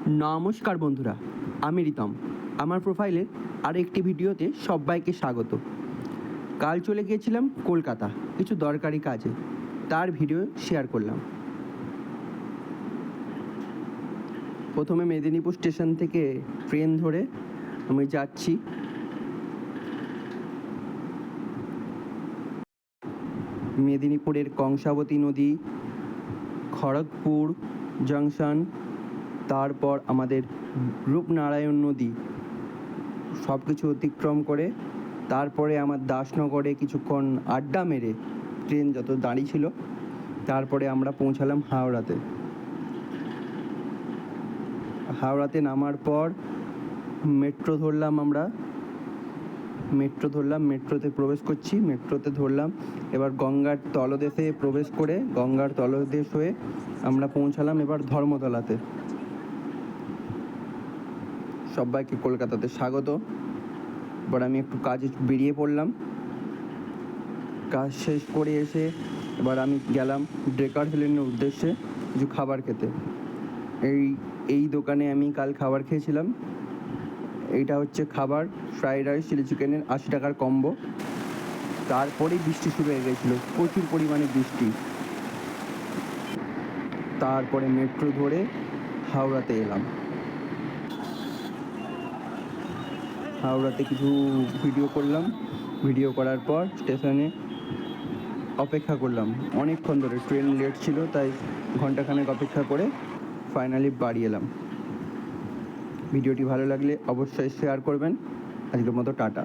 নমস্কার বন্ধুরা, আমি রিতম। আমার প্রোফাইলের আর একটি ভিডিওতে সবাইকে স্বাগত। কাল চলে গিয়েছিলাম কলকাতা কিছু দরকারি কাজে, তার ভিডিও শেয়ার করলাম। প্রথমে মেদিনীপুর স্টেশন থেকে ট্রেন ধরে আমি যাচ্ছি মেদিনীপুরের কংসাবতী নদী, খড়গপুর জংশন, তারপর আমাদের রূপনারায়ণ নদী, সব কিছু অতিক্রম করে তারপরে আমার দাসনগরে কিছুক্ষণ আড্ডা মেরে ট্রেন যত দাঁড়িয়ে ছিল, তারপরে আমরা পৌঁছালাম হাওড়াতে। হাওড়াতে নামার পর মেট্রো ধরলাম, মেট্রোতে প্রবেশ করছি, মেট্রোতে ধরলাম। এবার গঙ্গার তলদেশে প্রবেশ করে গঙ্গার তলদেশ হয়ে আমরা পৌঁছালাম এবার ধর্মতলাতে। সবাইকে কলকাতাতে স্বাগত। এবার আমি একটু কাজে বেরিয়ে পড়লাম। কাজ শেষ করে এসে এবার আমি গেলাম ড্রেকার হেলেনের উদ্দেশ্যে কিছু খাবার খেতে। এই দোকানে আমি কাল খাবার খেয়েছিলাম। এইটা হচ্ছে খাবার, ফ্রাইড রাইস চিলি চিকেনের 80 টাকার কম্বো। তারপরেই বৃষ্টি শুরু হয়ে গেছিলো, প্রচুর পরিমাণে বৃষ্টি। তারপরে মেট্রো ধরে হাওড়াতে এলাম। হাওড়াতে কিছু ভিডিও করলাম। ভিডিও করার পর স্টেশনে অপেক্ষা করলাম অনেকক্ষণ ধরে, ট্রেন লেট ছিল তাই ঘন্টাখানেক অপেক্ষা করে ফাইনালি বাড়ি এলাম। ভিডিওটি ভালো লাগলে অবশ্যই শেয়ার করবেন। আজকের মতো টাটা।